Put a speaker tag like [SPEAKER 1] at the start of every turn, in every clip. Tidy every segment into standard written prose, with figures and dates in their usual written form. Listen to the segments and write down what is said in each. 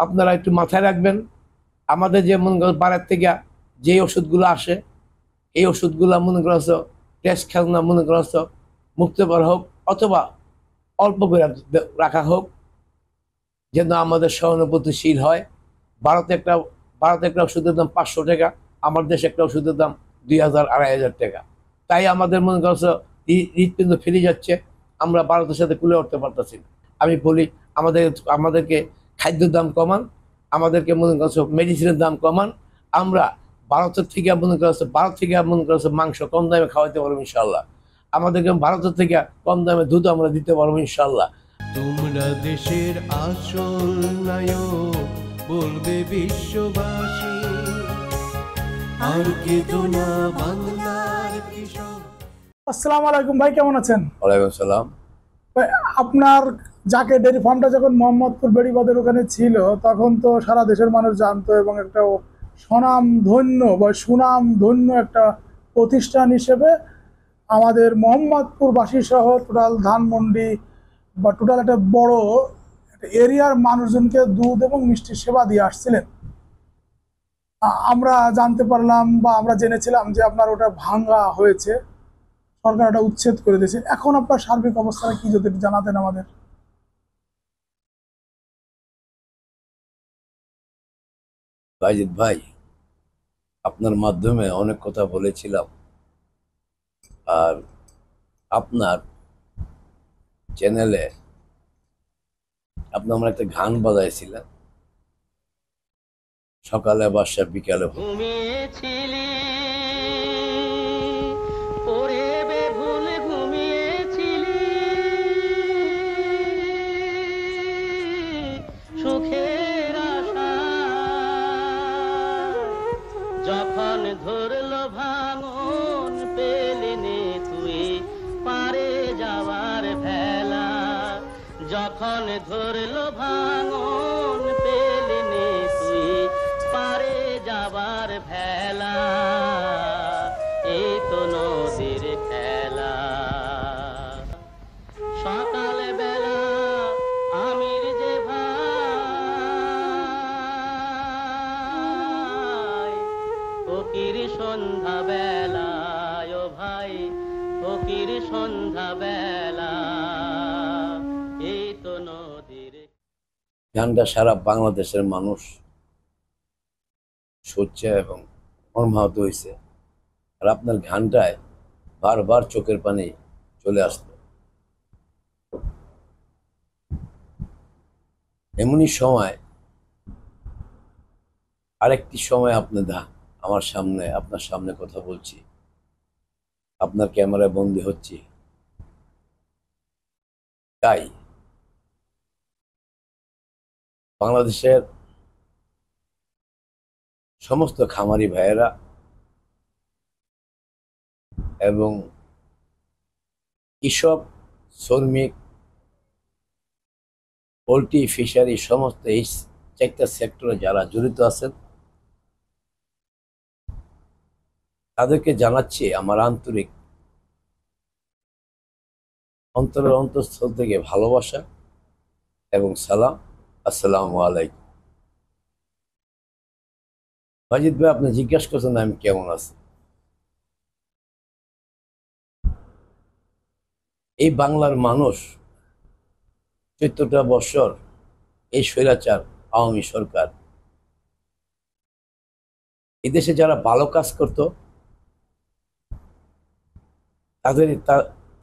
[SPEAKER 1] আপনারা একটু মাথায় রাখবেন। আমাদের যে মনে করেন বাইরের থেকে যে ওষুধগুলো আসে, এই ওষুধগুলো মনে করছো টেস্ট খেলনা মনে করছো মুক্ত করা হোক, অথবা অল্প করে রাখা হোক, যেন আমাদের সহানুভূতিশীল হয়। ভারতে একটা ভারতে একটা ওষুধের দাম 500 টাকা, আমার দেশে একটা ওষুধের দাম 2000 2500 টাকা। তাই আমাদের মনে করছো হৃৎপিণ্ড ফিরে যাচ্ছে, আমরা ভারতের সাথে কুলে উঠতে পারতেছি না। আমি বলি আমাদেরকে খাদ্যের দাম কমান, আমাদেরকে মনে করছো মেডিসিনের দাম কমান। আমরা ভারত থেকে মনে করছো মাংস কম দামে খাওয়াইতে পারবো ইনশাল্লাহ। আমাদেরকে ভারতের থেকে কম দামে দুধ আমরা দিতে পারবো ইনশাল্লাহ।
[SPEAKER 2] তোমরা দেশের আসল নায়ক, বলবে বিশ্ববাসী, আর কেঁদো না বাংলার কৃষক।
[SPEAKER 3] আসসালামু আলাইকুম ভাই, কেমন আছেন?
[SPEAKER 1] ওয়ালাইকুম সালাম।
[SPEAKER 3] ভাই, আপনার যাকে ডেয়ারি ফার্মটা যখন মোহাম্মদপুর বেড়িবাঁধের ওখানে ছিল, তখন তো সারা দেশের মানুষ জানতো এবং একটা স্বনাম ধন্য বা সুনাম ধন্য একটা প্রতিষ্ঠান হিসেবে আমাদের মোহাম্মদপুরবাসী সহ টোটাল ধানমন্ডি বা টোটাল একটা বড় একটা এরিয়ার মানুষজনকে দুধ এবং মিষ্টির সেবা দিয়ে আসছিলেন। আমরা জানতে পারলাম বা আমরা জেনেছিলাম যে আপনার ওটা ভাঙ্গা হয়েছে, সরকার এটা উচ্ছেদ করে দিয়েছে। এখন আপনার সার্বিক অবস্থাটা কি, যদি একটু জানাতেন আমাদের।
[SPEAKER 1] বাইজিৎ ভাই, আপনার মাধ্যমে অনেক কথা বলেছিলাম, আর আপনার চ্যানেলে আপনি আমার একটা গান বাজাইছিলেন, সকালে বাসা বিকালে ভোর।
[SPEAKER 4] ঘুমিয়েছিলি ওরে বেভুল ঘুমিয়েছিলি, সুখের আশা যখন ধরলো ভাঙন, পেলিনি তুই পারে যাওয়ার ভেলা। যখন ধরলো ভাঙন, পেলিনি তুই পারে যাবার ভেলা। এই তো নদীর খেলা। সকাল বেলা আমির যে ভাই, ফকির সন্ধ্যা বেলায়, ও ভাই ফকির সন্ধ্যা বেলা। এই তো নদীর।
[SPEAKER 1] গানটা সারা বাংলাদেশের মানুষ শুনছে এবং মর্মাহত হয়েছে। আর আপনার গানটায় বারবার চোখের পানি চলে আসতো। এমনই সময়, আরেকটি সময় আপনার সামনে কথা বলছি, আপনার ক্যামেরায় বন্দি হচ্ছি। তাই বাংলাদেশের সমস্ত খামারি ভাইয়েরা এবং কৃষক, শ্রমিক, পোলট্রি, ফিশারি, সমস্ত এই চারটা সেক্টরে যারা জড়িত আছেন, তাদেরকে জানাচ্ছি আমার আন্তরিক অন্তরের অন্তঃস্থল থেকে ভালোবাসা এবং সালাম। আসসালামু আলাইকুম। বাজিদ ভাই, আপনি জিজ্ঞাসা করছেন আমি কেমন আছি। এই বাংলার মানুষ 14টা বছর এই স্বৈরাচার আওয়ামী সরকার, এদেশে যারা ভালো কাজ করত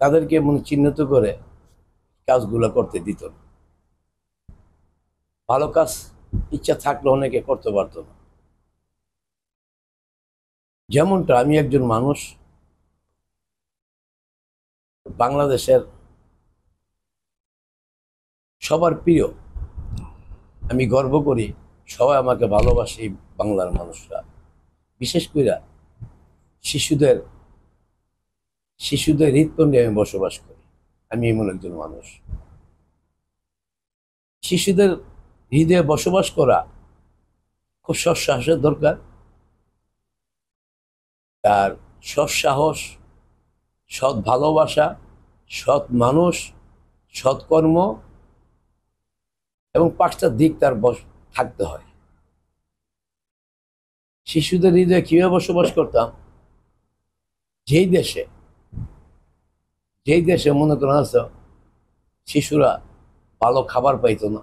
[SPEAKER 1] তাদেরকে চিহ্নিত করে কাজগুলো করতে দিত না। ভালো কাজ ইচ্ছা থাকলে অনেকে করতে পারত না। যেমনটা আমি একজন মানুষ, বাংলাদেশের সবার প্রিয়, আমি গর্ব করি সবাই আমাকে ভালোবাসে। এই বাংলার মানুষরা, বিশেষ করে শিশুদের হৃৎপিণ্ডে আমি বসবাস করি। আমি এমন একজন মানুষ। শিশুদের হৃদয়ে বসবাস করা খুব সৎ সাহসের দরকার। তার সৎ সাহস, সৎ ভালোবাসা, সৎ মানুষ, সৎকর্ম এবং 5টা দিক তার থাকতে হয়। শিশুদের হৃদয়ে কিভাবে বসবাস করতাম? যেই দেশে মনে করেন আছে শিশুরা ভালো খাবার পাইতো না,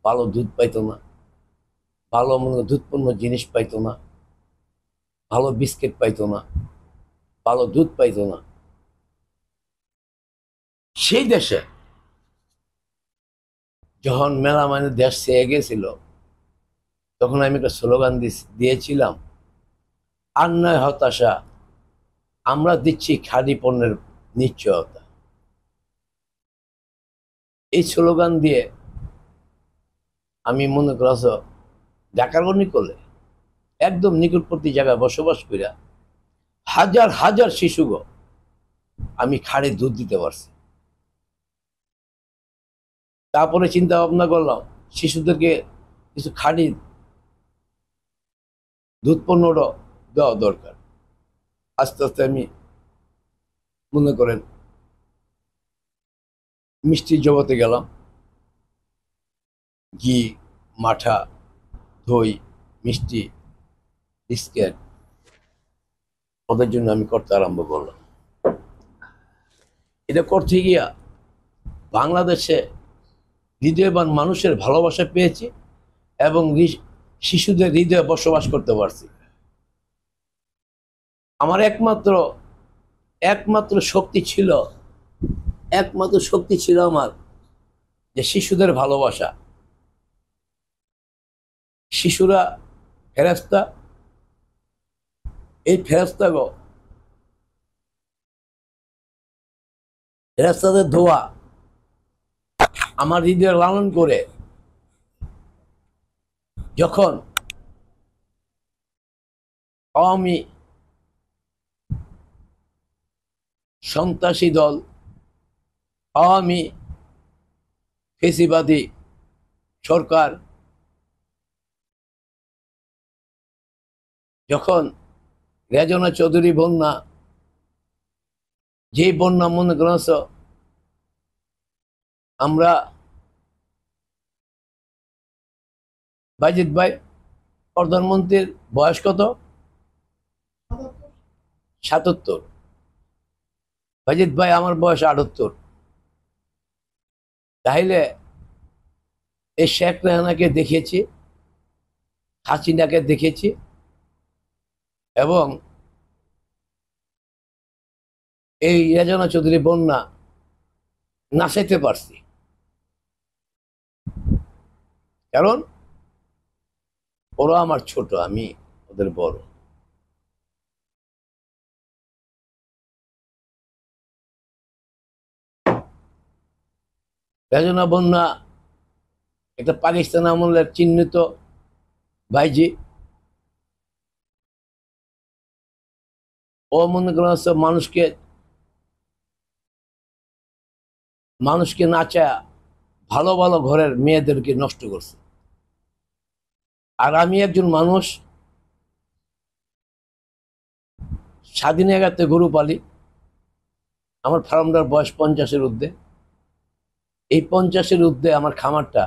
[SPEAKER 1] ভালো দুধ পাইতো না, ভালো মনে দুধপূর্ণ জিনিস পাইতো না, ভালো বিস্কিট পাইতো না, ভালো দুধ পাইতো না, সেই দেশে যখন মেলা মানে দেশ চেয়ে গেছিল, তখন আমি একটা স্লোগান দিয়েছিলাম, আর নয় হতাশা, আমরা দিচ্ছি খাদি পণ্যের নিশ্চয়তা। এই স্লোগান দিয়ে আমি মনে করছ ঢাকার নিকলে একদম নিকটবর্তী জায়গায় বসবাস করিয়া হাজার হাজার শিশুগো আমি খাড়ে দুধ দিতে পারছি। তারপরে চিন্তা ভাবনা করলাম শিশুদেরকে কিছু খাঁটি দুধ পণ্য দেওয়া দরকার। আস্তে আস্তে আমি মনে করেন মিষ্টির জগতে গেলাম, ঘি, মাঠা, দই, মিষ্টি, বিস্কিট ওদের জন্য আমি করতে আরম্ভ করলাম। এটা করতে গিয়া বাংলাদেশে হৃদয়বান মানুষের ভালোবাসা পেয়েছি এবং শিশুদের হৃদয়ে বসবাস করতে পারছি। আমার একমাত্র শক্তি ছিল আমার যে শিশুদের ভালোবাসা। শিশুরা ফেরেশতা, এই ফেরেশতাদের দোয়া আমার হৃদয়ে লালন করে যখন আওয়ামী সন্ত্রাসী দল, আওয়ামী ফেসিবাদী সরকার যখন রেজনা চৌধুরী বন্যা, যে বন্যা মনে করেছ আমরা বাজিদ ভাই প্রধানমন্ত্রীর বয়স কত? ৭৭। বাজিদ ভাই আমার বয়স ৭৮। তাইলে এই শেখ রেহানাকে দেখেছি, হাসিনাকে দেখেছি এবং এই রেজনা চৌধুরী বন্যা নাচাইতে পারছি, কারণ ওরা আমার ছোট, আমি ওদের বড়। রেজনা বন্যা একটা পাকিস্তান আমলের চিহ্নিত ভাইজি, ও মনে করেন মানুষকে নাচা ভালো ভালো ঘরের মেয়েদেরকে নষ্ট করছে। আর আমি একজন মানুষ স্বাধীন এগাতে গরু পালি, আমার ফার্মটার বয়স 50-এর ঊর্ধ্বে। এই 50-এর ঊর্ধ্বে আমার খামারটা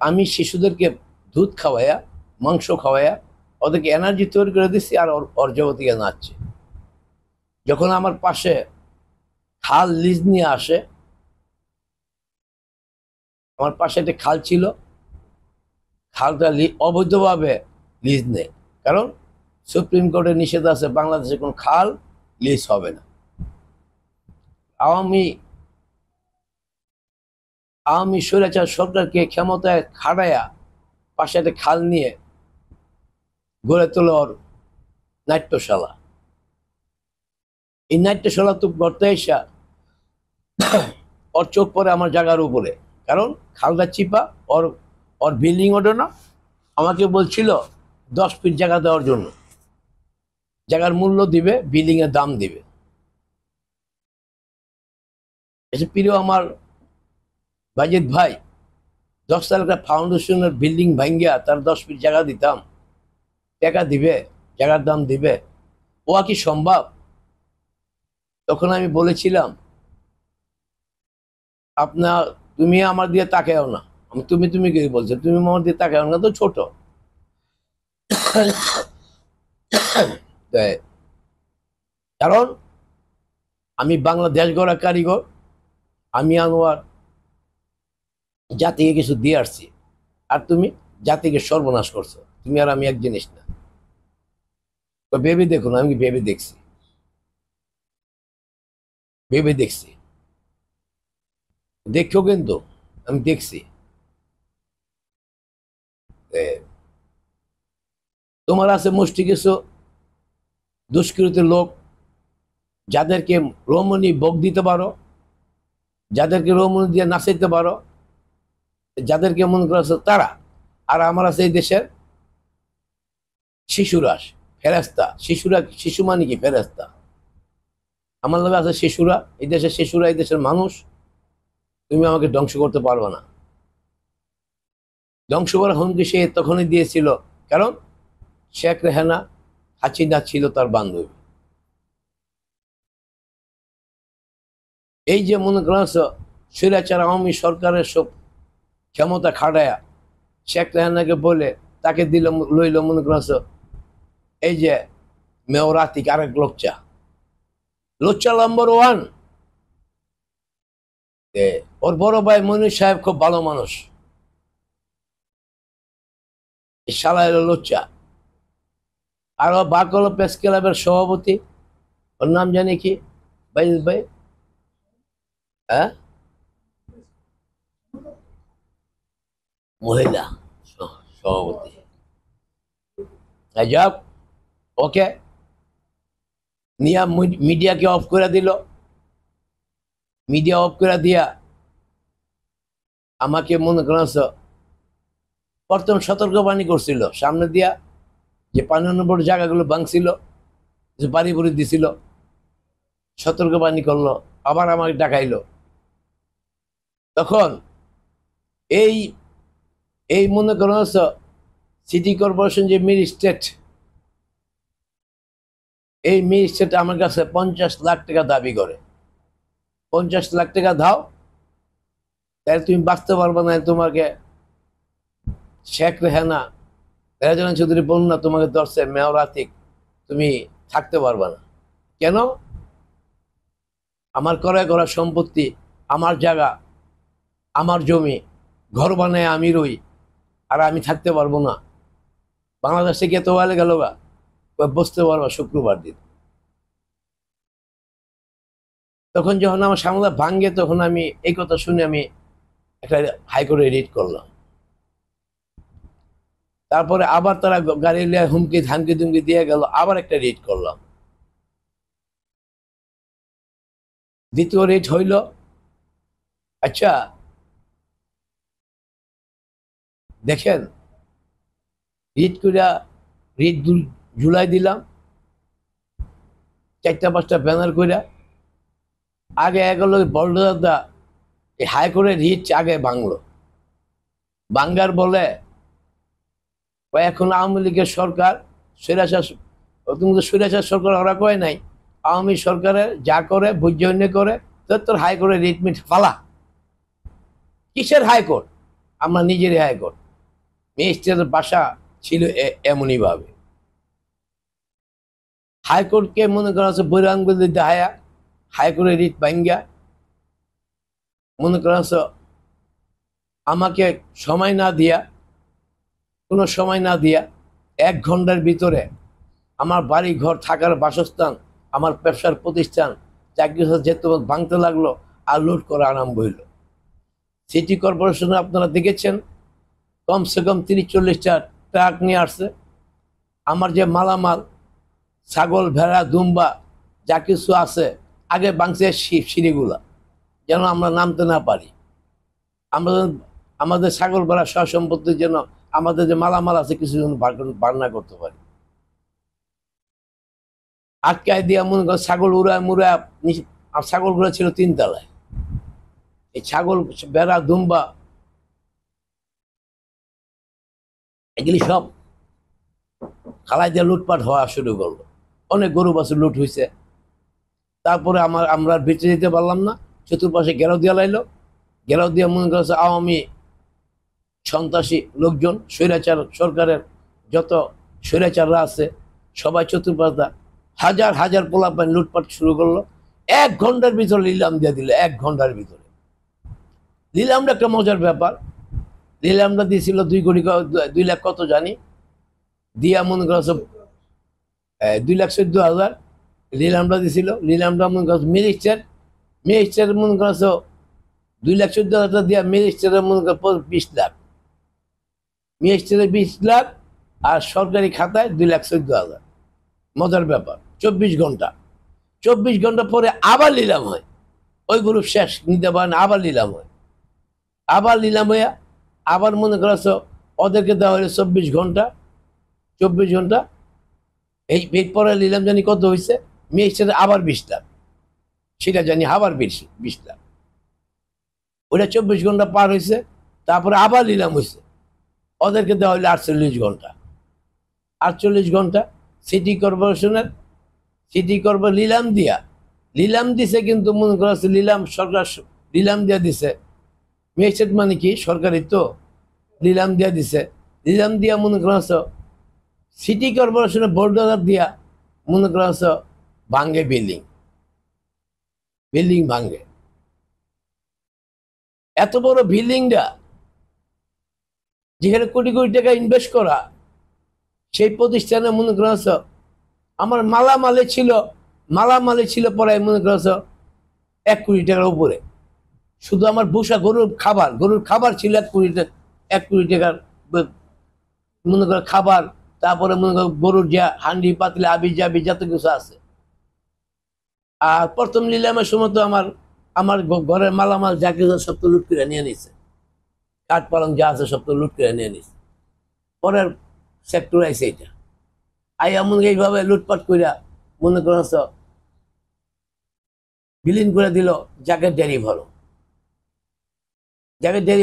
[SPEAKER 1] আমি শিশুদেরকে দুধ খাওয়াইয়া, মাংস খাওয়াইয়া ওদেরকে এনার্জি তৈরি করে দিচ্ছি, আর ওর জগতিকে নাচছে। যখন আমার পাশে খাল লিজ নিয়ে আসে, আমার পাশে একটা খাল ছিল, খালটা অবৈধভাবে লিজ নেয়, কারণ সুপ্রিম কোর্টের নিষেধ আছে বাংলাদেশে কোনো খাল লিজ হবে না। আওয়ামী স্বৈরাচার সরকারকে ক্ষমতায় খাড়াইয়া পাশে একটা খাল নিয়ে গড়ে তোলে ওর নাট্যশালা। এই নাট্যশালা তো গড়তে এসা ওর চোখ পড়ে আমার জায়গার উপরে, কারণ খালটা চিপা, ওর বিল্ডিং ওঠে না। আমাকে বলছিল 10 ফিট জায়গা দেওয়ার জন্য, জায়গার মূল্য দিবে, বিল্ডিং এর দাম দিবে। এসে প্রিয় আমার বাজিদ ভাই 10 সাল একটা ফাউন্ডেশনের বিল্ডিং ভাঙ্গিয়া তার 10 ফিট জায়গা দিতাম, টাকা দিবে, জায়গার দাম দিবে, ও কি সম্ভব? তখন আমি বলেছিলাম, তুমি আমার দিয়ে তাকাও না, আমি তুমি তুমি কি বলছো? তুমি আমার দিয়ে তাকে আমরা তো ছোট। তাই, কারণ আমি বাংলাদেশ গড়া কারিগর, আমি আনোয়ার জাতিকে কিছু দিয়ে আসছি, আর তুমি জাতিকে সর্বনাশ করছো। তুমি আর আমি এক জিনিস না। তো ভেবে দেখুন, আমি ভেবে দেখছি, ভেবে দেখছি, দেখছো কিন্তু আমি দেখছি। এ, তোমার আছে মুষ্টি কিছু দুষ্কৃত লোক, যাদেরকে রমণী ভোগ দিতে পারো, যাদেরকে রমণী দিয়ে নাচাইতে পারো, যাদেরকে মনে করেছো তারা। আর আমার আছে এই দেশের শিশুরা, ফেরেস্তা। শিশুরা, শিশু মানে কি? ফেরেস্তা। আমার লগে আছে শিশুরা, এই দেশের শিশুরা, এই দেশের মানুষ। তুমি আমাকে ধ্বংস করতে পারবে না। ধ্বংস করার হুমকি সে তখনই দিয়েছিল, কারণ শেখ রেহানা হাসিনা ছিল তার বান্ধবী। এই যে মনে করছো স্বৈরাচার আওয়ামী সরকারের সব ক্ষমতা খাটায়া শেখ রেহানাকে বলে তাকে দিল, লইল মনে করছো এই যে মেয়র আতিক, আরেক লোচ্চা, লোচ্চা নাম্বার 1। ওর বড় ভাই মনির সাহেব খুব ভালো মানুষ, শালা এলো লোচ্চা। আর ও বাকল প্রেস ক্লাবের সভাপতি, ওর নাম জানি কি ভাই? ভাই হ্যাঁ, মহিলা সভাপতি। যাক, ওকে নিয়া মিডিয়াকে অফ করে দিল। মিডিয়া অফ করে দিয়া আমাকে মনে করছ প্রথম সতর্কবাণী করছিল সামনে দিয়া, যে ৫ নম্বর জায়গাগুলো ভাঙছিল, যে বাড়ি বুড়ি দিছিল, সতর্কবাণী করলো, আবার আমাকে ডাকাইলো। তখন এই এই মনে করছ সিটি কর্পোরেশন যে ম্যাজিস্ট্রেট, এই ম্যাজিস্ট্রেট আমার কাছে ৫০ লাখ টাকা দাবি করে। ৫০ লাখ টাকা দাও, তাহলে তুমি বাঁচতে পারবে না। তোমাকে শেখ রেহানা, রেহানা চৌধুরী বন্যা তোমাকে ধরছে, মেয়র আতিক, তুমি থাকতে পারবে না। কেন? আমার ক্রয় করা সম্পত্তি, আমার জায়গা, আমার জমি, ঘর বানায় আমি রই, আর আমি থাকতে পারবো না। বাংলাদেশ থেকে এত বলে গেল গা, বসতে পারবা শুক্রবার দিন। তখন যখন আমার সামনে ভাঙ্গে, তখন আমি এই কথা শুনে আমি একটা হাইকোর্টে রিট করলাম। তারপরে আবার তারা গাড়ি লিয়ে হুমকি ধামকি ধুমকি দিয়ে গেল, আবার একটা রিট করলাম। দ্বিতীয় রিট হইল, আচ্ছা দেখেন, রিট করিয়া রিট জুলাই দিলাম, ৪টা-৫টা ব্যানার করিয়া। আগে এগুলো বলদা এই হাইকোর্টের রিট আগে ভাঙলো, বাঙ্গার বলে এখন আওয়ামী লীগের সরকার স্বৈরাচার, তুমি তো স্বৈরাচার সরকার ওরা কয় নাই, আওয়ামী সরকারের যা করে বুঝ্যন্য করে, তোর হাইকোর্টে রিট মিট ফালা। কিসের হাইকোর্ট? আমরা নিজেরই হাইকোর্ট। ম্যাজিস্ট্রেটের বাসা ছিল এমনই ভাবে। হাইকোর্টকে মনে করা হচ্ছে বৈরাঙ্গুল দেখায়া হাইকোর্টের রিট ভাঙ্গা, মনে করা হচ্ছে আমাকে সময় না দিয়া, কোনো সময় না দিয়া ১ ঘন্টার ভিতরে আমার বাড়ি ঘর, থাকার বাসস্থান, আমার ব্যবসার প্রতিষ্ঠান, চাকরি যেতে ভাঙতে লাগলো, আর লুট করা আরম্ভ হইল। সিটি কর্পোরেশনে আপনারা দেখেছেন কমসে কম ৩০-৪০টা ট্রাক নিয়ে আসছে। আমার যে মালামাল, ছাগল, ভেড়া, দুম্বা যা কিছু আছে, আগে ভাঙছে সিঁড়িগুলা, যেন আমরা নামতে না পারি। আমরা আমাদের ছাগল ভেড়া সহ সম্পত্তির জন্য আমাদের যে মালামাল আছে কিছু জন বার না করতে পারি। আটকায় দিয়া মনে কর ছাগল উড়ায় মুড়ায়, আর ছাগলগুলো ছিল ৩ তলায়। এই ছাগল, ভেড়া, দুম্বা এগুলি সব খালাই দিয়ে লুটপাট হওয়া শুরু করলো। অনেক গরু বাছুর লুট হয়েছে। তারপরে আমরা বেঁচে যেতে পারলাম না, চতুর্পাশে ঘেরাও দিয়া লাইলো। ঘেরাও দিয়ে মনে করছে আওয়ামী সন্ত্রাসী লোকজন, স্বৈরাচার সরকারের যত স্বৈরাচাররা আছে সবাই চতুর্পাশে হাজার হাজার পোলাপান লুটপাট শুরু করলো। 1 ঘন্টার ভিতরে নিলাম দিয়ে দিল, 1 ঘন্টার ভিতরে। নিলামটা একটা মজার ব্যাপার। নিলামটা দিয়েছিল 2 লাখ কত জানি, দিয়া মনে করা 2,14,000 নিলামটা দিয়েছিল। নিলামটা মনে করা মিনিস্টার মনে করা 2,14,000 দিয়া মিনিস্টারের মনে করা 20 লাখ, মিনিস্টারের 20 লাখ আর সরকারি খাতায় 2,14,000। মজার ব্যাপার। 24 ঘন্টা পরে আবার নিলাম হয়, ওই গ্রুপ শেষ নিতে পারে না, আবার নিলাম হয়। আবার নিলাম হইয়া আবার মনে করছো ওদেরকে দেওয়া হলো 24 ঘন্টা। এই পরে নিলাম জানি কত হয়েছে, মিনিস্টারের আবার 20 লাখ, সেটা জানি আবার 20 লাখ। ওটা 24 ঘন্টা পার হয়েছে, তারপরে আবার নিলাম হয়েছে, ওদেরকে দেওয়া হলো 48 ঘন্টা। 48 ঘন্টা সিটি কর্পোরেশনের নিলাম দিছে, কিন্তু মনে করা হচ্ছে নিলাম সরকার নিলাম দিয়া দিছে। ম্যাজিস্ট্রেট মানে কি সরকারি, তো নিলাম দিয়া দিছে। নিলাম দিয়া মনে করা হচ্ছে সিটি কর্পোরেশনের বোর্ডার দিয়া মনে করা হচ্ছে ভাঙ্গে বিল্ডিং ভাঙ্গে। এত বড় বিল্ডিংটা যেখানে কোটি কোটি টাকা ইনভেস্ট করা, সেই প্রতিষ্ঠানে মনে করা হচ্ছে আমার মালামালে ছিল পরে মনে করা হচ্ছে 1 কোটি টাকার উপরে। শুধু আমার ভুষা গরুর খাবার ছিল 1 কোটি টাকার মনে করো খাবার। তারপরে মনে করো গরুর যা হান্ডি পাতলে আবির জাবি যত কিছু আছে। আর প্রথম নিলামের সময় তো আমার ঘরের মালামাল যা কিছু সব তো লুট করে নিয়ে নিছে, কাঠ পালং যা আছে সব তো লুট করে নিয়ে নিছে। পরের সেক্টর আইছে এটা, এমন এইভাবে লুটপাট কইরা মনে করো বিলীন করে দিল জাকের ডেয়ারি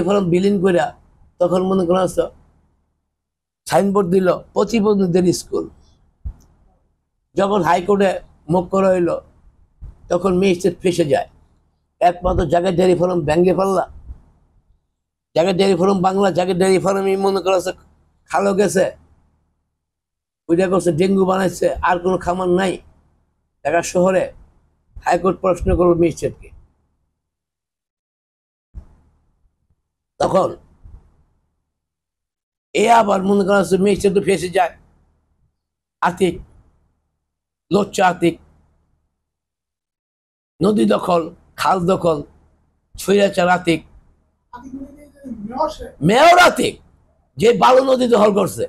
[SPEAKER 1] ফার্ম বিলীন কইরা। তখন মনে করো সাইনবোর্ড দিল প্রতিবন্ধীদের স্কুল। যখন হাইকোর্টে মুখ করা হইল তখন ম্যাজিস্ট্রেট ফেসে যায়, একমাত্র জাকের ডেয়ারি ফার্ম ভেঙে ফেললা, জাকের ডেয়ারি ফার্ম বাংলা, জাকের ডেয়ারি ফার্মই মনে করা খালো গেছে, ওইটা করছে ডেঙ্গু বানাইছে, আর কোনো খামার নাই ঢাকা শহরে। হাইকোর্ট প্রশ্ন করল ম্যাজিস্ট্রেটকে। তখন এ আবার মনে করা হচ্ছে ম্যাজিস্ট্রেট তো ফেসে যায়। আতিক লোচ্চা আতিক নদী দখল, খাল দখল, স্বৈরাচার আতিক, মেয়র আতিক যে বালু নদী দখল করছে,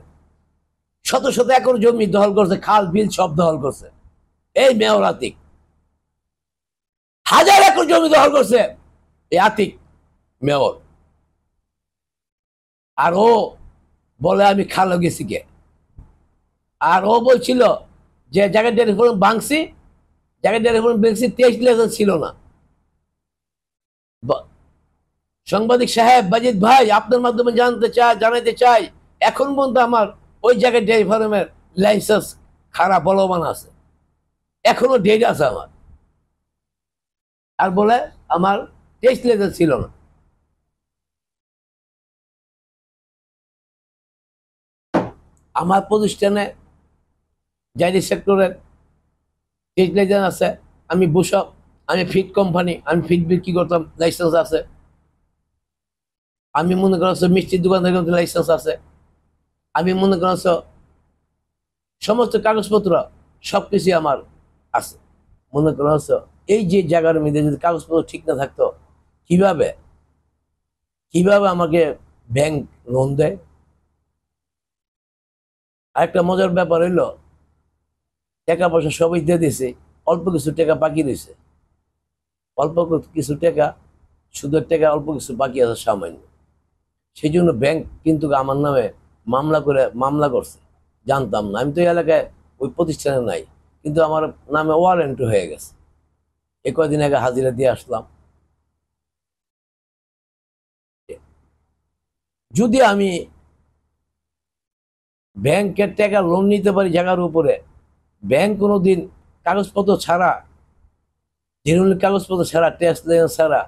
[SPEAKER 1] শত শত একর জমি দখল করছে, খাল বিল সব দখল করছে, এই মেয়র আতিক। 1000 একর জমি দখল করছে এই আতিক মেয়র। আর ও বলে আমি খালো গেছি কে। আর ও বলছিল যে জায়গায় ডেয়ারি ফার্ম ভাঙছি, 23 লাইসেন্স ছিল না। সাংবাদিক সাহেব, বাজিদ ভাই, আপনার মাধ্যমে জানাতে চাই এখন পর্যন্ত আমার ওই জায়গায় ডেয়ারি ফার্মের লাইসেন্স খারাপ বলবান আছে, এখনো ডেট আছে আমার। আর বলে আমার 23 লাইসেন্স ছিল না। আমার প্রতিষ্ঠানে জাইরি সেক্টরের 23 লাইসেন্স আছে। আমি বুশপ, আমি ফিট কোম্পানি, আমি ফিট বিক্রি করতাম, লাইসেন্স আছে। আমি মনে করছো মিষ্টির দোকানদার লাইসেন্স আছে। আমি মনে করছো সমস্ত কাগজপত্র সবকিছু আমার আছে। মনে করছো এই যে জায়গার মধ্যে যদি কাগজপত্র ঠিক না থাকতো কিভাবে আমাকে ব্যাংক লোন দেয়। আরেকটা মজার ব্যাপার হইলো টাকা পয়সা সবই দিয়ে দিছে, অল্প কিছু টাকা বাকি রয়েছে, অল্প কিছু টাকা সুদের টাকা অল্প কিছু বাকি আছে সামান্য। সেই জন্য ব্যাংক কিন্তু আমার নামে মামলা করছে, জানতাম না। আমি তো এই এলাকায় ওই প্রতিষ্ঠানে নাই, কিন্তু আমার নামে ওয়ারেন্ট হয়ে গেছে। কয়দিন আগে হাজিরা দিয়ে আসলাম। যদি আমি ব্যাংকের টাকা লোন নিতে পারি জায়গার উপরে, ব্যাংক কোনোদিন কাগজপত্র ছাড়া, জেনুইন কাগজপত্র ছাড়া, ট্যাক্স লাইসেন্স ছাড়া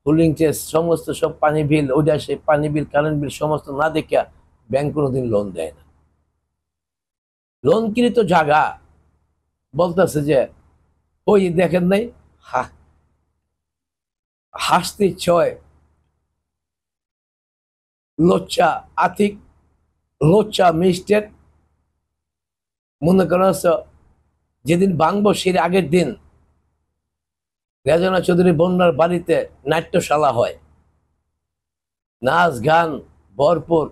[SPEAKER 1] হোল্ডিং চেস সমস্ত সব পানি বিল, ওইটা সে পানি বিল কারেন্ট বিল সমস্ত না দেখিয়া ব্যাংক কোনোদিন লোন দেয় না। লোনকৃত জায়গা বলতেছে যে ওই দেখেন নাই, হাসতে ছয় লোচ্চা আতিক, লোচ্চা মিস্টের, মনে করা যেদিন ভাঙবো সেই আগের দিন রেজনা চৌধুরী বন্যার বাড়িতে নাট্যশালা হয়, নাচ গান ভরপুর,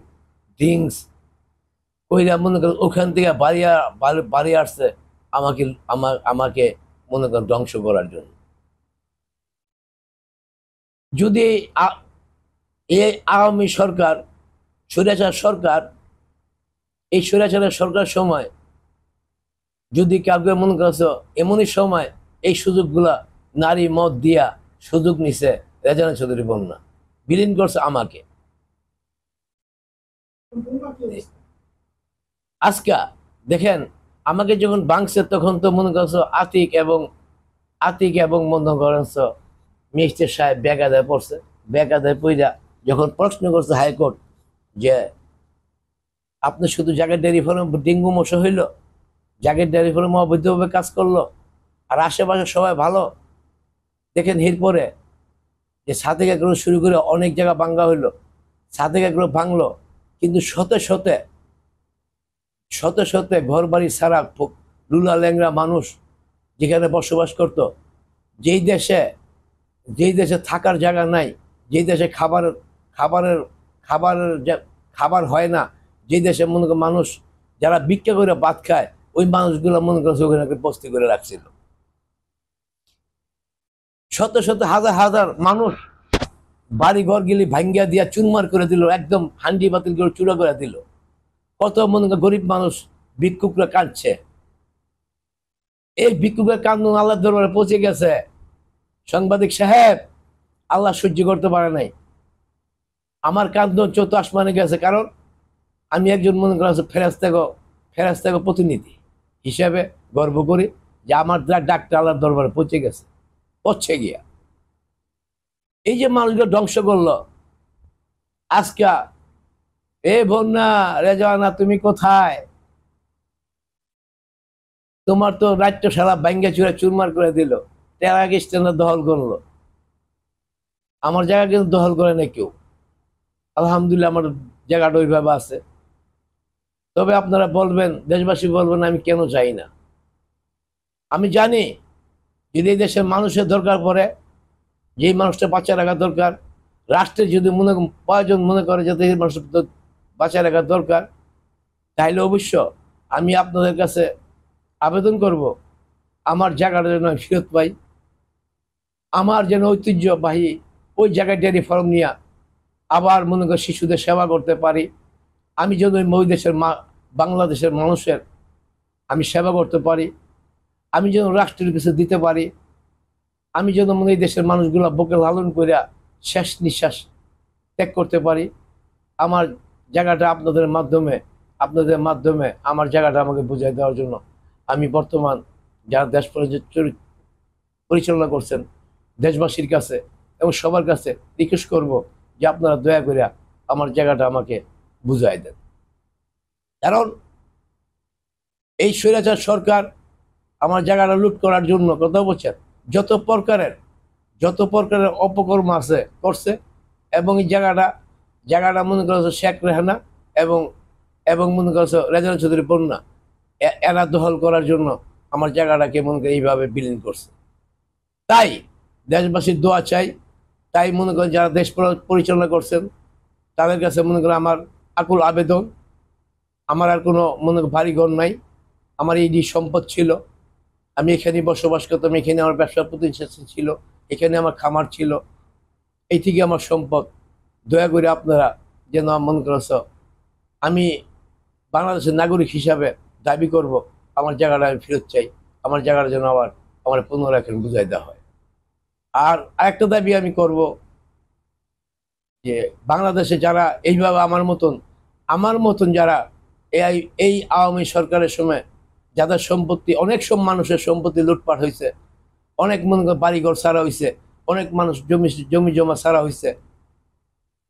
[SPEAKER 1] ড্রিঙ্কস কইরা মনে করেন ওখান থেকে বাড়ি আসছে আমাকে মনে করেন ধ্বংস করার জন্য। যদি এই আওয়ামী সরকার, স্বৈরাচার সরকার, এই স্বৈরাচারের সরকার সময় যদি কাউকে মনে করছো এমনই সময় এই সুযোগগুলা নারী মত দিয়া সুযোগ নিছে রেজনা চৌধুরী বন্যা, বিলীন করছে আমাকে। আজকা দেখেন আমাকে যখন বাংছে তখন তো মনে করছো আতিক এবং মনে করছ মিস্টার সাহেব বেকায়দায় পড়ছে। বেকায়দায় পইরা যখন প্রশ্ন করছে হাইকোর্ট যে আপনি শুধু জাগের ডেয়ারি ফার্ম ডেঙ্গু মশা হইল, জাগের ডেয়ারি ফার্ম অবৈধভাবে কাজ করলো আর আশেপাশে সবাই ভালো, দেখেন এরপরে যে ছাদে এগুলো শুরু করে অনেক জায়গা ভাঙ্গা হইলো, ছাদে এগুলো ভাঙলো, কিন্তু শতে শতে ঘর বাড়ি ছাড়া লুলা ল্যাংরা মানুষ যেখানে বসবাস করত, যেই দেশে থাকার জায়গা নাই, যেই দেশে খাবার হয় না, যেই দেশে মনে করেন মানুষ যারা ভিক্ষা করে ভাত খায় ওই মানুষগুলো মনে করছে ওখানে বস্তি করে রাখছিল। শত শত হাজার হাজার মানুষ বাড়ি ঘর গেলি ভাঙ্গিয়া দিয়া চুরমার করে দিল, একদম হান্ডি বাতিল করে চূড়া করে দিল। কত মনে করেন গরিব মানুষ ভিক্ষুকরা কাঁদছে। এই ভিক্ষুকের কান্দন আল্লাহ দরবারে পৌঁছে গেছে। সাংবাদিক সাহেব, আল্লাহ সহ্য করতে পারে নাই, আমার কান্দন চৌদ্দ আসমানে গেছে, কারণ আমি একজন মনে করা ফেরেশতা প্রতিনিধি হিসাবে গর্ব করি যে আমার ডাক্তার আল্লাহর দরবারে পৌঁছে গিয়া এই যে মানুষগুলো ধ্বংস করলো। আজকা এ বন্যা রেজওয়ানা তুমি কোথায়? তোমার তো নাট্যশালা ভাঙ্গা চুরা চুরমার করে দিল, টেরাক স্ট্যান্ডার দখল করলো, আমার জায়গা কিন্তু দখল করে না কেউ। আলহামদুলিল্লাহ আমার জায়গাটা ওইভাবে আছে। তবে আপনারা বলবেন, দেশবাসী বলবেন আমি কেন চাই না। আমি জানি যদি এই দেশের মানুষের দরকার পড়ে, যেই মানুষটা বাঁচিয়ে রাখা দরকার, রাষ্ট্রের যদি প্রয়োজন মনে করে যাতে এই মানুষটা বাঁচিয়ে রাখা দরকার, তাহলে অবশ্য আমি আপনাদের কাছে আবেদন করব আমার জায়গাটা যেন আমি ফেরত পাই, আমার যেন ঐতিহ্যবাহী ওই জায়গায় ডেয়ারি ফার্ম নিয়ে আবার মনে করি শিশুদের সেবা করতে পারি। আমি যেন ওই দেশের বাংলাদেশের মানুষের আমি সেবা করতে পারি, আমি যেন রাষ্ট্রের কিছু দিতে পারি, আমি যেন মনে এই দেশের মানুষগুলো বুকে লালন করে শেষ নিঃশ্বাস ত্যাগ করতে পারি। আমার জায়গাটা আপনাদের মাধ্যমে আমার জায়গাটা আমাকে বুঝিয়ে দেওয়ার জন্য আমি বর্তমান যারা দেশ পরিচালনা করছেন দেশবাসীর কাছে এবং সবার কাছে রিকোয়েস্ট করব যে আপনারা দয়া করে আমার জায়গাটা আমাকে বুঝাই দেন। কারণ এই স্বৈরাচার সরকার আমার জায়গাটা লুট করার জন্য কথা বলছেন, যত প্রকারের অপকর্ম আছে করছে, এবং এই জায়গাটা মনে করছে শেখ রেহানা এবং মনে করছে রেজওয়ানা চৌধুরী বন্যা এরা দখল করার জন্য আমার জায়গাটাকে মনে করে এইভাবে বিলীন করছে। তাই দেশবাসীর দোয়া চাই। তাই মনে করেন যারা দেশ পরিচালনা করছেন তাদের কাছে মনে করেন আমার আকুল আবেদন, আমার আর কোনো মনে ভারী ঘর নাই, আমার এই সম্পদ ছিল, আমি এখানে বসবাস করতাম, এখানে আমার ব্যবসা প্রতিষ্ঠান ছিল, এখানে আমার খামার ছিল, এই থেকে আমার সম্পদ। দয়া করে আপনারা যেন মনে করছ আমি বাংলাদেশের নাগরিক হিসাবে দাবি করব আমার জায়গাটা আমি ফেরত চাই, আমার জায়গাটা যেন আমার পুনরায় বুঝাই দেওয়া হয়। আর আরেকটা দাবি আমি করব যে বাংলাদেশে যারা এইভাবে আমার মতন যারা এই আওয়ামী সরকারের সময় যাদের সম্পত্তি, অনেক সব মানুষের সম্পত্তি লুটপাট হয়েছে, অনেক মনে করেন বাড়িঘর ছাড়া হয়েছে, অনেক মানুষ জমি জমা ছাড়া হয়েছে।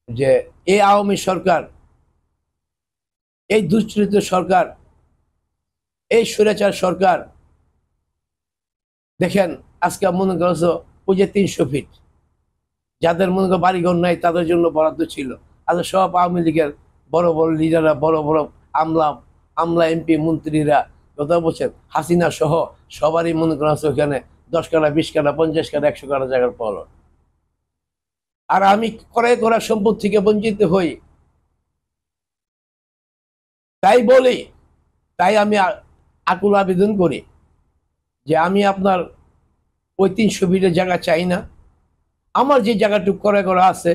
[SPEAKER 1] যে এই আওয়ামী সরকার, এই দুশ্চরিত্র সরকার, এই স্বৈরাচার সরকার, দেখেন আজকে মনে করছো ওই যে 300 ফিট যাদের মনে করো বাড়িঘর নাই তাদের জন্য বরাদ্দ ছিল। আচ্ছা, সব আওয়ামী লীগের বড় বড় লিডাররা, বড় বড় আমলা এমপি মন্ত্রীরা, কথা বলছেন, হাসিনা সহ সবারই মনে করা আছে ওখানে 10 কাঠা 20 কাঠা 50 কাঠা 100 কাঠা জায়গার পর। আর আমি ক্রয় করা সম্পদ থেকে বঞ্চিত হই। তাই বলি, তাই আমি আকুল আবেদন করি যে আমি আপনার ওই 300 ফিটের জায়গা চাই না। আমার যে জায়গাটুকু ক্রয় করা আছে,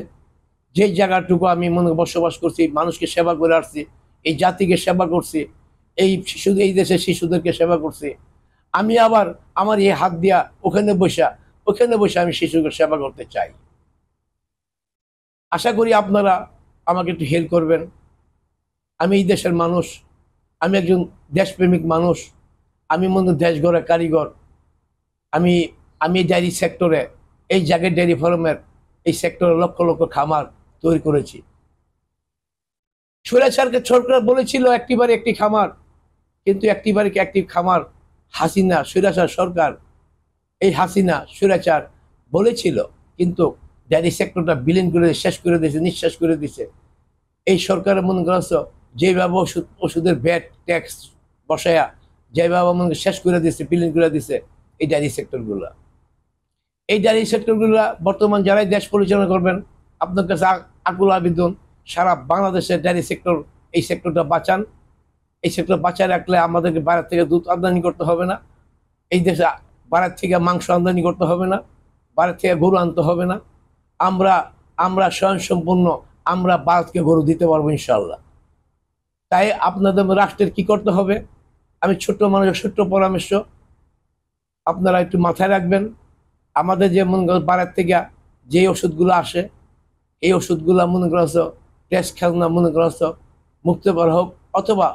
[SPEAKER 1] যে জায়গাটুকু আমি মনে বসবাস করছি, মানুষকে সেবা করে আসছি, এই জাতিকে সেবা করছি, এই দেশের শিশুদেরকে সেবা করছি, আমি আবার আমার এই হাত দিয়া ওখানে বসে আমি শিশুকে সেবা করতে চাই। আশা করি আপনারা আমাকে একটু হেল্প করবেন। আমি এই দেশের মানুষ, আমি একজন দেশপ্রেমিক মানুষ, আমি মনে দেশ গড়া কারিগর। আমি ডেয়ারি সেক্টরে, এই জায়গায় ডেয়ারি ফার্মের এই সেক্টরে লক্ষ লক্ষ খামার তৈরি করেছি। স্বৈরাচারকে সরকার বলেছিল একটি বাড়ি একটি খামার, কিন্তু একটি বাড়িকে একটি খামার হাসিনা স্বৈরাচার সরকার, এই হাসিনা স্বৈরাচার বলেছিল, কিন্তু ডেয়ারি সেক্টরটা বিলীন করে শেষ করে দিয়েছে, নিঃশ্বাস করে দিয়েছে। এই সরকারের মনে করছো যেভাবে ওষুধের ভ্যাট ট্যাক্স বসায়া যেভাবে মনে শেষ করে দিচ্ছে, বিলীন করে দিচ্ছে এই ডেয়ারি সেক্টরগুলা। এই ডেয়ারি সেক্টরগুলা বর্তমান যারাই দেশ পরিচালনা করবেন, আপনার কাছে আকুল আবেদন, সারা বাংলাদেশের ডেয়ারি সেক্টর, এই সেক্টরটা বাঁচান। এই সেক্টর বাঁচায় রাখলে আমাদেরকে বাইরে থেকে দুধ আমদানি করতে হবে না, এই দেশে বাইরের থেকে মাংস আমদানি করতে হবে না, বাইরের থেকে গরু আনতে হবে না। আমরা স্বয়ংসম্পূর্ণ, আমরা ভারতকে গরু দিতে পারবো ইনশাল্লাহ। তাই আপনাদের রাষ্ট্রের কি করতে হবে, আমি ছোট্ট মানুষের ছোট্ট পরামর্শ আপনারা একটু মাথায় রাখবেন। আমাদের যে মনে করো বাইরের থেকে যে ওষুধগুলো আসে, এই ওষুধগুলো মনে করছো টেস্ট খেলনা মনে করছো মুক্ত করা হোক, অথবা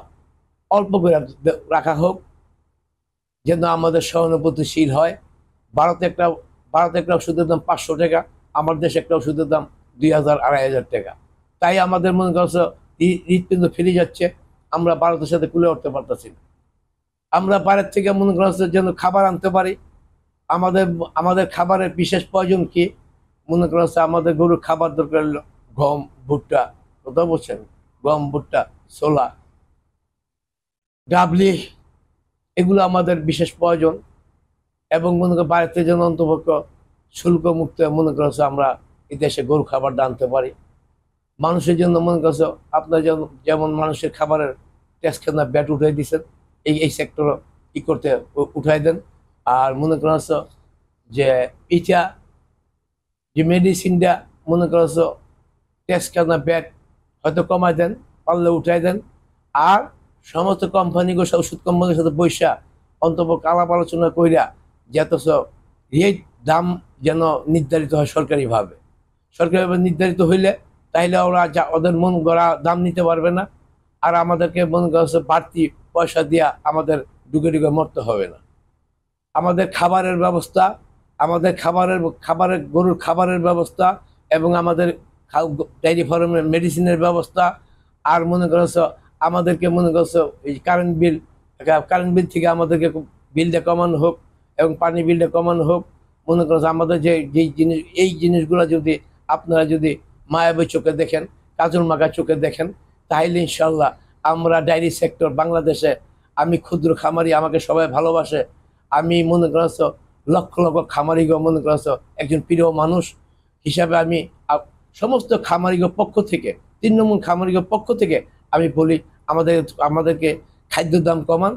[SPEAKER 1] অল্প করে রাখা হোক, যেন আমাদের সহানুভূতিশীল হয়। ভারতে একটা ওষুধের দাম 500 টাকা, আমার দেশে একটা ওষুধের দাম 2000-2500 টাকা। তাই আমাদের মনে করছো হৃৎপিণ্ড ফিরে যাচ্ছে, আমরা ভারতের সাথে কুলে উঠতে পারতেছি না। আমরা বাইরের থেকে মনে করছো যেন খাবার আনতে পারি। আমাদের খাবারের বিশেষ প্রয়োজন কি, মনে করছে আমাদের গরুর খাবার দরকার হলো গম, ভুট্টা, কথা বলছেন, গম, ভুট্টা, ছোলা, ডাবলি, এগুলো আমাদের বিশেষ প্রয়োজন। এবং মনে করো বাইরে থেকে যেন অন্তপক্ষ শুল্ক মুক্ত মনে করছে আমরা এই দেশে গরু খাবারটা আনতে পারি। মানুষের জন্য মনে করছো আপনার যেমন মানুষের খাবারের ট্যাক্স খেলনা ব্যাট উঠাই দিচ্ছেন, এই সেক্টর করতে উঠাই দেন। আর মনে করছো যে এটা যে মেডিসিনটা মনে করছো ট্যাক্স খেলনা ব্যাট হয়তো কমাই দেন, পারলে উঠাই দেন। আর সমস্ত কোম্পানিগুলো, ওষুধ কোম্পানির সাথে বৈশা অন্তপক্ষ আলাপ আলোচনা কইরা যতস রেট দাম যেন নির্ধারিত হয় সরকারিভাবে নির্ধারিত হইলে, তাইলে ওরা ওদের মন গড়া দাম নিতে পারবে না। আর আমাদেরকে মনে করছে বাড়তি পয়সা দিয়া আমাদের ডুবে মরতে হবে না। আমাদের খাবারের ব্যবস্থা, আমাদের গরুর খাবারের ব্যবস্থা, এবং আমাদের ডায়েরি ফার্মের মেডিসিনের ব্যবস্থা। আর মনে করছো আমাদেরকে মনে করছো এই কারেন্ট বিল থেকে আমাদেরকে বিলটা কমানো হোক, এবং পানি বিলটা কমানো হোক। মনে করছো আমাদের এই জিনিসগুলো যদি আপনারা যদি মায়াবী চোখে দেখেন, কাজল মাখা চোখে দেখেন, তাহলে ইনশাল্লাহ আমরা ডায়েরি সেক্টর বাংলাদেশে, আমি ক্ষুদ্র খামারি, আমাকে সবাই ভালোবাসে। আমি মনে করছো লক্ষ লক্ষ খামারিগো মনে করছো একজন প্রিয় মানুষ হিসাবে আমি সমস্ত খামারিগোর পক্ষ থেকে, তৃণমূল খামারিগোর পক্ষ থেকে আমি বলি, আমাদেরকে খাদ্যের দাম কমান,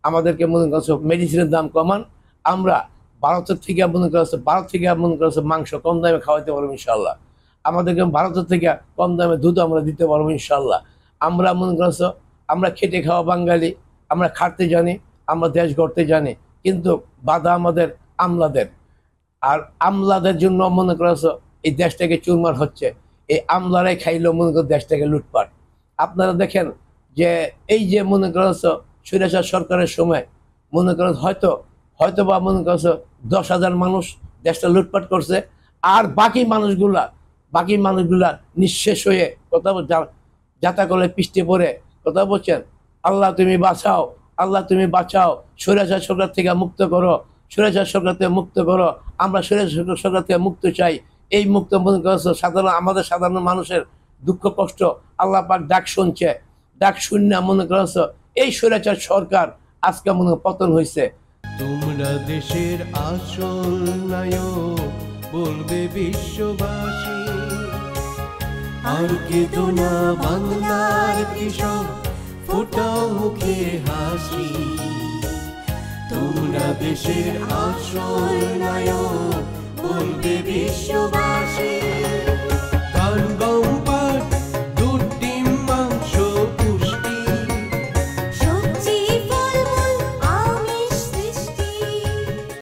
[SPEAKER 1] আমাদেরকে মনে করছো মেডিসিনের দাম কমান। আমরা ভারতের থেকে মনে করছো মাংস কম দামে খাওয়াতে পারবো ইনশাল্লাহ। আমাদেরকে ভারতের থেকে কম দামে দুধ আমরা দিতে পারবো ইনশাল্লাহ। আমরা মনে করছো আমরা খেটে খাওয়া বাঙালি, আমরা খাটতে জানি, আমরা দেশ গড়তে জানি, কিন্তু বাধা আমাদের আমলাদের। আর আমলাদের জন্য মনে করছো এই দেশটাকে চুরমার হচ্ছে, এই আমলারাই খাইলো মনে করো দেশটাকে লুটপাট। আপনারা দেখেন যে এই যে মনে করছো স্বৈরাচার সরকারের সময় মনে করো হয়তো বা মনে করছো 10,000 মানুষ দেশটা লুটপাট করছে, আর বাকি মানুষগুলা নিঃশেষ হয়ে কথা যাতা করে পৃষ্ঠে পড়ে কথা বলছেন, আল্লাহ তুমি বাঁচাও, আল্লাহ তুমি বাঁচাও, স্বৈরাচার সরকার থেকে মুক্ত করো, স্বৈরাচার সরকার থেকে মুক্ত করো, আমরা স্বৈরাচার সরকার থেকে মুক্ত চাই। এই মুক্ত মনে করছো আমাদের সাধারণ মানুষের দুঃখ কষ্ট আল্লাহ পাক ডাক শুনছে, ডাক শূন্য মনে করছো এই স্বৈরাচার সরকার আজকে মনে পতন হয়েছে।
[SPEAKER 2] তোমরা দেশের আসল নায়ক বলবে বিশ্ববাসী, আর কেঁদো না বাংলার কৃষক, ফোটাও মুখে হাসি। তোমরা দেশের আসল নায়ক বলবে বিশ্ববাসী।